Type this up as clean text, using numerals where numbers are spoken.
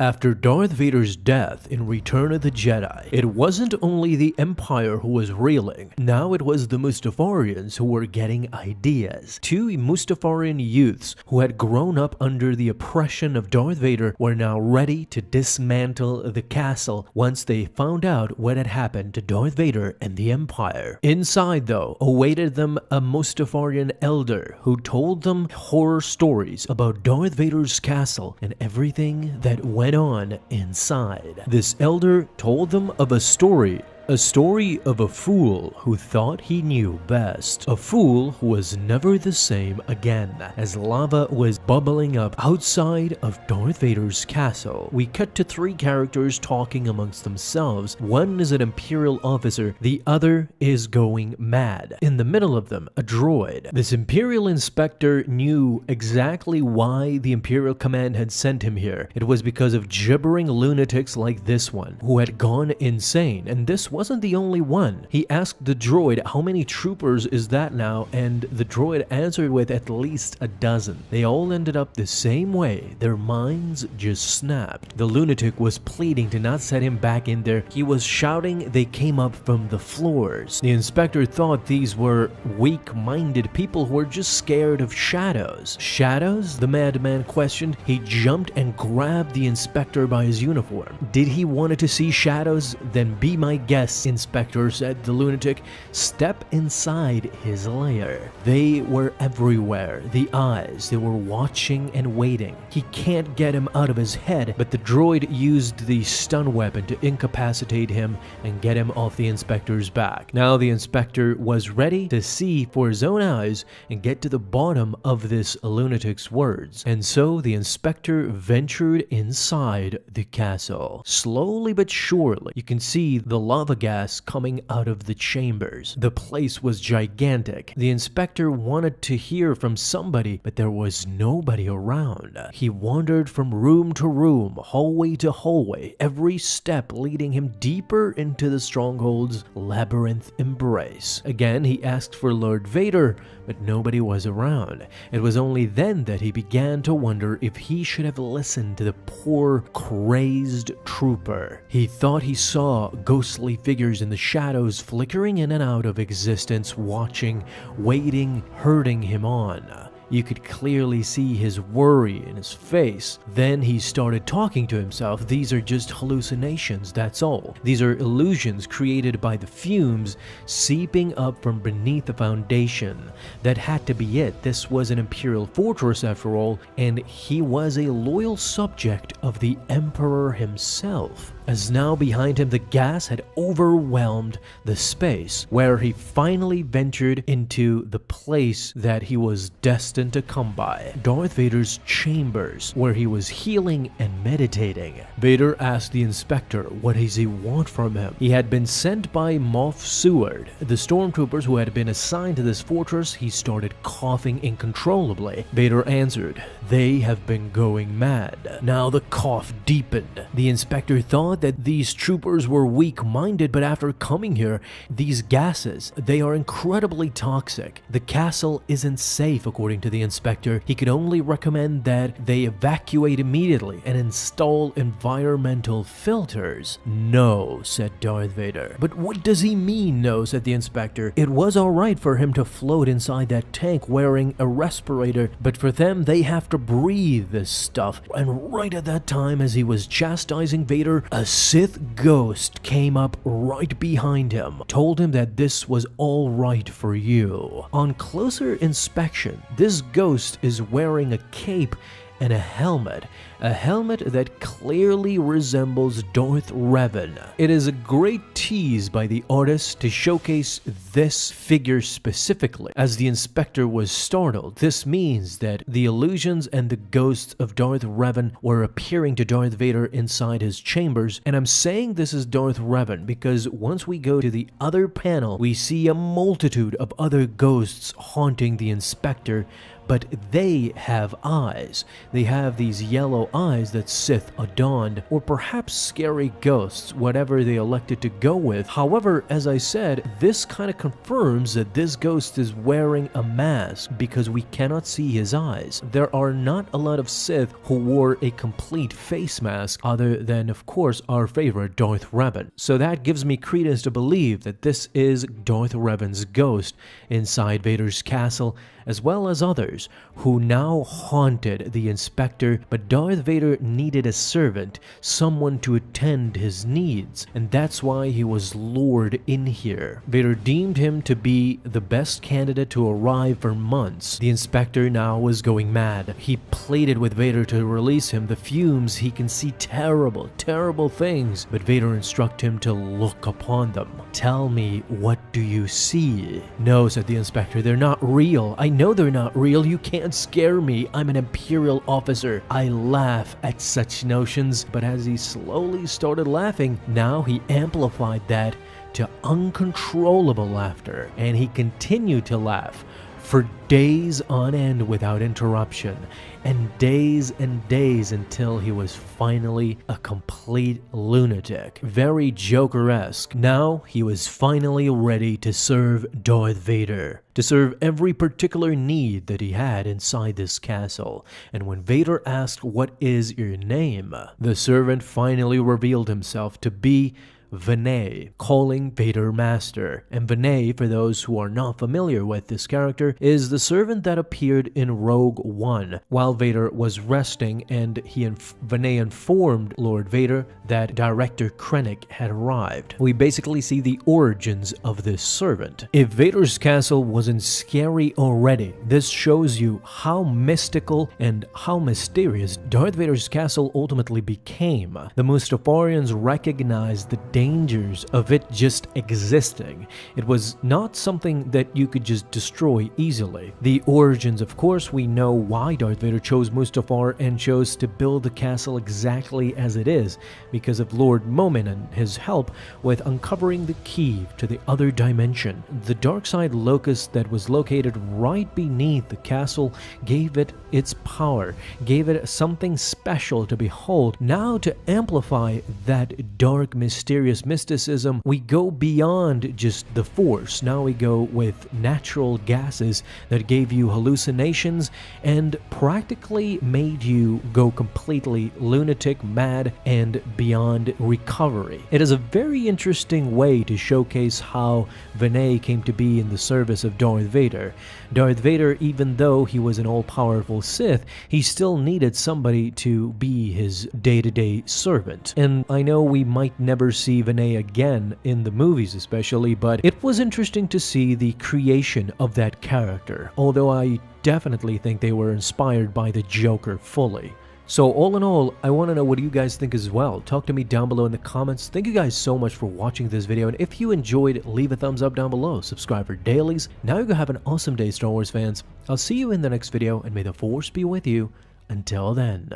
After Darth Vader's death in Return of the Jedi, it wasn't only the Empire who was reeling, now it was the Mustafarians who were getting ideas. Two Mustafarian youths who had grown up under the oppression of Darth Vader were now ready to dismantle the castle once they found out what had happened to Darth Vader and the Empire. Inside, though, awaited them a Mustafarian elder who told them horror stories about Darth Vader's castle and everything that went on inside. This elder told them of a story of a fool who thought he knew best. A fool who was never the same again. As lava was bubbling up outside of Darth Vader's castle, we cut to three characters talking amongst themselves. One is an Imperial officer, the other is going mad. In the middle of them, a droid. This Imperial inspector knew exactly why the Imperial command had sent him here. It was because of gibbering lunatics like this one, who had gone insane, and this wasn't the only one. He asked the droid, how many troopers is that now? And the droid answered with at least a dozen. They all ended up the same way. Their minds just snapped. The lunatic was pleading to not set him back in there. He was shouting they came up from the floors. The inspector thought these were weak-minded people who were just scared of shadows. Shadows? The madman questioned. He jumped and grabbed the inspector by his uniform. Did he want to see shadows? Then be my guest, Inspector, said the lunatic. Step inside his lair. They were everywhere. The eyes, they were watching and waiting. He can't get him out of his head, but the droid used the stun weapon to incapacitate him and get him off the inspector's back. Now the inspector was ready to see for his own eyes and get to the bottom of this lunatic's words. And so the inspector ventured inside the castle. Slowly but surely, you can see the lava gas coming out of the chambers. The place was gigantic. The inspector wanted to hear from somebody, but there was nobody around. He wandered from room to room, hallway to hallway, every step leading him deeper into the stronghold's labyrinth embrace. Again, he asked for Lord Vader, but nobody was around. It was only then that he began to wonder if he should have listened to the poor, crazed trooper. He thought he saw ghostly figures in the shadows flickering in and out of existence, watching, waiting, hurting him on. You could clearly see his worry in his face. Then he started talking to himself. These are just hallucinations, that's all. These are illusions created by the fumes seeping up from beneath the foundation. That had to be it. This was an Imperial fortress after all, and he was a loyal subject of the Emperor himself. As now behind him the gas had overwhelmed the space, where he finally ventured into the place that he was destined to come by. Darth Vader's chambers, where he was healing and meditating. Vader asked the inspector what does he want from him. He had been sent by Moff Seward. The stormtroopers who had been assigned to this fortress. He started coughing uncontrollably. Vader answered, they have been going mad. Now the cough deepened. The inspector thought that these troopers were weak-minded, but after coming here, these gases, they are incredibly toxic. The castle isn't safe, according to the inspector. He could only recommend that they evacuate immediately and install environmental filters. No, said Darth Vader. But what does he mean, no, said the inspector. It was alright for him to float inside that tank wearing a respirator, but for them, they have to breathe this stuff. And right at that time, as he was chastising Vader, a Sith ghost came up right behind him, told him that this was all right for you. On closer inspection, this ghost is wearing a cape and a helmet that clearly resembles Darth Revan. It is a great tease by the artist to showcase this figure specifically. As the inspector was startled, this means that the illusions and the ghosts of Darth Revan were appearing to Darth Vader inside his chambers, and I'm saying this is Darth Revan because once we go to the other panel, we see a multitude of other ghosts haunting the inspector, but they have eyes. They have these yellow eyes that Sith adorned, or perhaps scary ghosts, whatever they elected to go with. However, as I said, this kind of confirms that this ghost is wearing a mask because we cannot see his eyes. There are not a lot of Sith who wore a complete face mask other than, of course, our favorite Darth Revan. So that gives me credence to believe that this is Darth Revan's ghost inside Vader's castle, as well as others who now haunted the Inspector, but Darth Vader needed a servant, someone to attend his needs, and that's why he was lured in here. Vader deemed him to be the best candidate to arrive for months. The Inspector now was going mad. He pleaded with Vader to release him. The fumes, he can see terrible, terrible things, but Vader instructed him to look upon them. Tell me, what do you see? No, said the Inspector, they're not real. I know they're not real. You can't scare me. I'm an Imperial officer. I laugh at such notions. But as he slowly started laughing, now he amplified that to uncontrollable laughter, and he continued to laugh for days on end without interruption, and days until he was finally a complete lunatic. Very Joker-esque. Now he was finally ready to serve Darth Vader, to serve every particular need that he had inside this castle. And when Vader asked, "What is your name?" the servant finally revealed himself to be Vinay, calling Vader Master. And Vinay, for those who are not familiar with this character, is the servant that appeared in Rogue One while Vader was resting, and Vinay informed Lord Vader that Director Krennic had arrived. We basically see the origins of this servant. If Vader's castle wasn't scary already, this shows you how mystical and how mysterious Darth Vader's castle ultimately became. The Mustafarians recognized the dangers of it just existing. It was not something that you could just destroy easily. The origins, of course, we know why Darth Vader chose Mustafar and chose to build the castle exactly as it is, because of Lord Momin and his help with uncovering the key to the other dimension. The dark side locust that was located right beneath the castle gave it its power, gave it something special to behold. Now, to amplify that dark, mysterious mysticism, we go beyond just the Force. Now we go with natural gases that gave you hallucinations and practically made you go completely lunatic, mad, and beyond recovery. It is a very interesting way to showcase how Vinay came to be in the service of Darth Vader. Darth Vader, even though he was an all-powerful Sith, he still needed somebody to be his day-to-day servant. And I know we might never see Vinay again in the movies especially, but it was interesting to see the creation of that character, although I definitely think they were inspired by the Joker fully. So all in all, I want to know what you guys think as well. Talk to me down below in the comments. Thank you guys so much for watching this video, and if you enjoyed, leave a thumbs up down below. Subscribe for dailies. Now you go have an awesome day, Star Wars fans. I'll see you in the next video, and may the Force be with you. Until then.